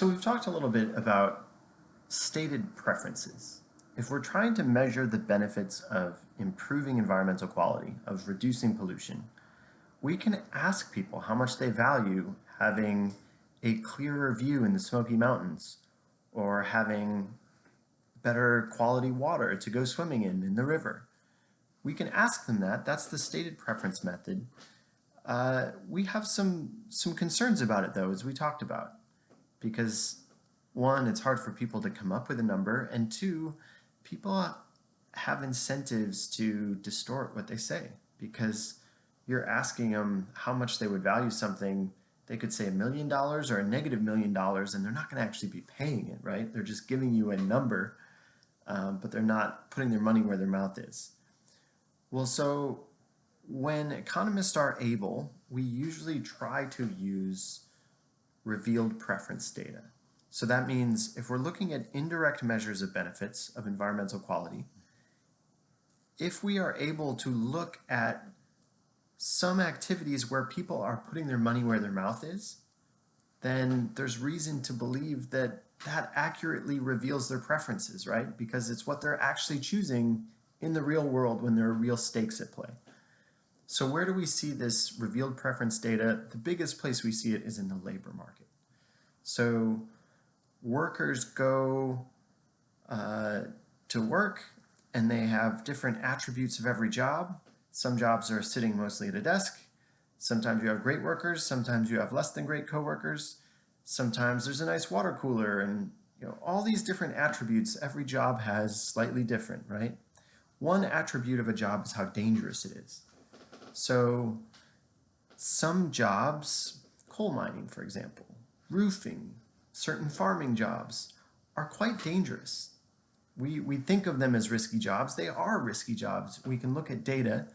So we've talked a little bit about stated preferences. If we're trying to measure the benefits of improving environmental quality, of reducing pollution, we can ask people how much they value having a clearer view in the Smoky Mountains or having better quality water to go swimming in the river. We can ask them that. That's the stated preference method. We have some concerns about it, though, as we talked about, because one, it's hard for people to come up with a number, and two, people have incentives to distort what they say, because you're asking them how much they would value something. They could say $1 million or a -$1 million, and they're not going to actually be paying it, right? They're just giving you a number, but they're not putting their money where their mouth is. Well, so when economists are able, we usually try to use revealed preference data. So that means if we're looking at indirect measures of benefits of environmental quality, if we are able to look at some activities where people are putting their money where their mouth is, then there's reason to believe that that accurately reveals their preferences, right? Because it's what they're actually choosing in the real world when there are real stakes at play. So where do we see this revealed preference data? The biggest place we see it is in the labor market. So workers go to work and they have different attributes of every job. Some jobs are sitting mostly at a desk. Sometimes you have great workers. Sometimes you have less than great coworkers. Sometimes there's a nice water cooler, and all these different attributes. Every job has slightly different, right? One attribute of a job is how dangerous it is. So some jobs, coal mining, for example, roofing, certain farming jobs, are quite dangerous. We think of them as risky jobs. They are risky jobs. We can look at data.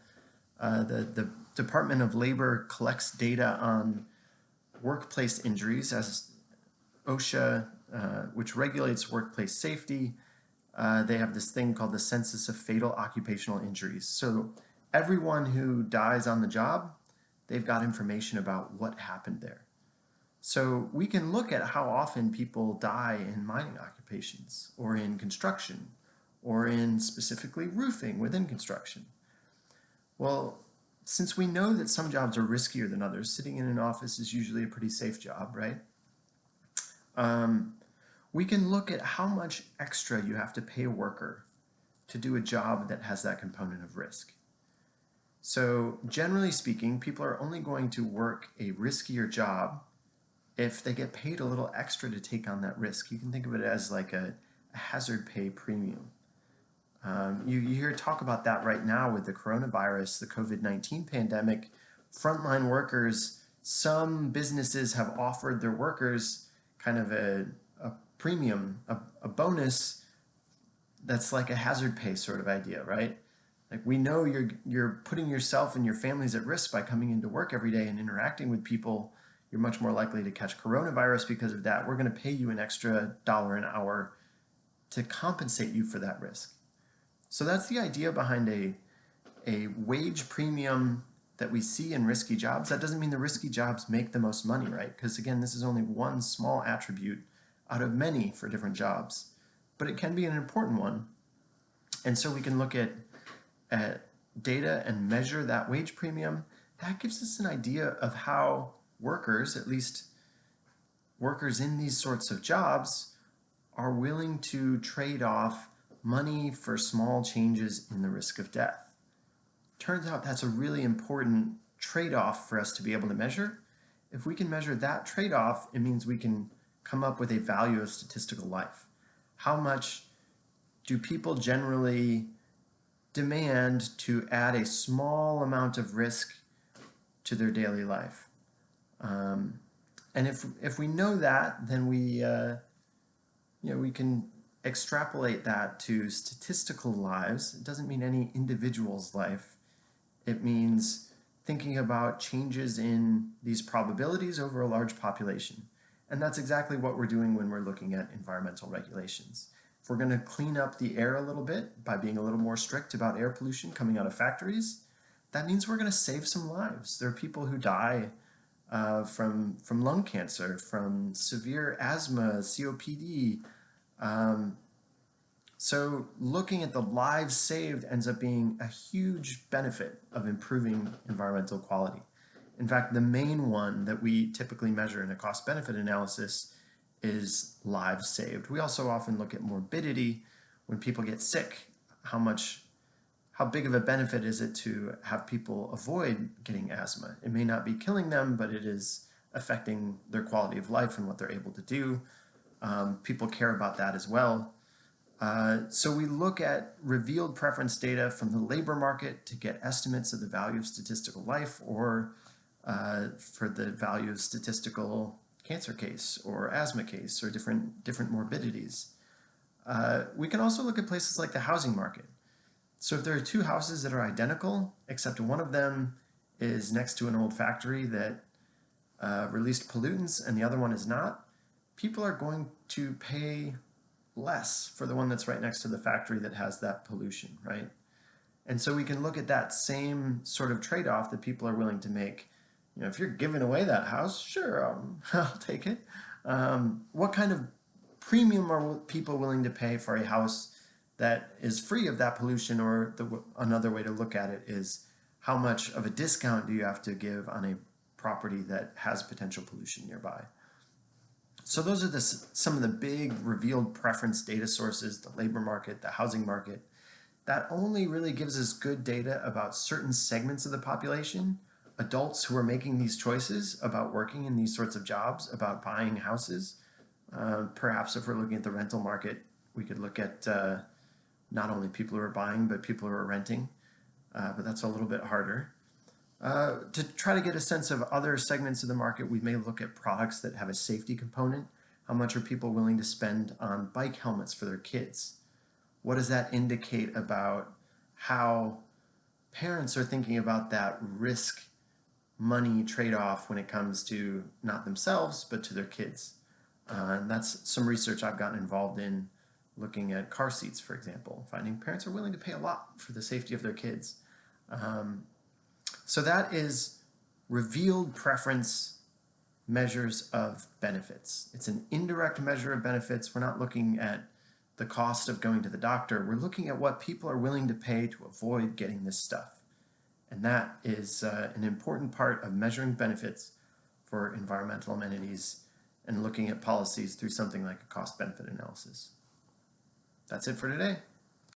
The Department of Labor collects data on workplace injuries as OSHA, which regulates workplace safety. They have this thing called the Census of Fatal Occupational Injuries. So everyone who dies on the job, they've got information about what happened there. So we can look at how often people die in mining occupations or in construction or in specifically roofing within construction. Well, since we know that some jobs are riskier than others, sitting in an office is usually a pretty safe job, right? We can look at how much extra you have to pay a worker to do a job that has that component of risk. So generally speaking, people are only going to work a riskier job if they get paid a little extra to take on that risk. You can think of it as like a hazard pay premium. You hear talk about that right now with the coronavirus, the COVID-19 pandemic. Frontline workers, some businesses have offered their workers kind of a premium, a bonus that's like a hazard pay sort of idea, right? Like, we know you're putting yourself and your families at risk by coming into work every day and interacting with people. You're much more likely to catch coronavirus because of that. We're going to pay you an extra $1 an hour to compensate you for that risk. So that's the idea behind a wage premium that we see in risky jobs. That doesn't mean the risky jobs make the most money, right? Because again, this is only one small attribute out of many for different jobs, but it can be an important one. And so we can look at data and measure that wage premium. That gives us an idea of how workers, at least workers in these sorts of jobs, are willing to trade off money for small changes in the risk of death. Turns out that's a really important trade-off for us to be able to measure. If we can measure that trade-off, it means we can come up with a value of statistical life. How much do people generally demand to add a small amount of risk to their daily life? And if we know that, then we can extrapolate that to statistical lives. It doesn't mean any individual's life. It means thinking about changes in these probabilities over a large population. And that's exactly what we're doing when we're looking at environmental regulations. If we're going to clean up the air a little bit by being a little more strict about air pollution coming out of factories, that means we're going to save some lives. There are people who die from lung cancer, from severe asthma, COPD. Um, so looking at the lives saved ends up being a huge benefit of improving environmental quality. In fact, the main one that we typically measure in a cost-benefit analysis is lives saved. We also often look at morbidity. When people get sick, how big of a benefit is it to have people avoid getting asthma? It may not be killing them, but it is affecting their quality of life and what they're able to do. People care about that as well. So we look at revealed preference data from the labor market to get estimates of the value of statistical life, or for the value of statistical cancer case or asthma case or different morbidities. We can also look at places like the housing market. So if there are two houses that are identical, except one of them is next to an old factory that released pollutants and the other one is not, people are going to pay less for the one that's right next to the factory that has that pollution, right? And so we can look at that same sort of trade-off that people are willing to make. You know, if you're giving away that house, sure, I'll take it. What kind of premium are people willing to pay for a house that is free of that pollution? Or another way to look at it is, how much of a discount do you have to give on a property that has potential pollution nearby? So those are some of the big revealed preference data sources: the labor market, the housing market. That only really gives us good data about certain segments of the population, adults who are making these choices about working in these sorts of jobs, about buying houses. Perhaps if we're looking at the rental market, we could look at not only people who are buying, but people who are renting. But that's a little bit harder. To try to get a sense of other segments of the market, we may look at products that have a safety component. How much are people willing to spend on bike helmets for their kids? What does that indicate about how parents are thinking about that risk money trade-off when it comes to not themselves, but to their kids? And that's some research I've gotten involved in, looking at car seats, for example, finding parents are willing to pay a lot for the safety of their kids. So that is revealed preference measures of benefits. It's an indirect measure of benefits. We're not looking at the cost of going to the doctor. We're looking at what people are willing to pay to avoid getting this stuff. And that is an important part of measuring benefits for environmental amenities and looking at policies through something like a cost-benefit analysis. That's it for today.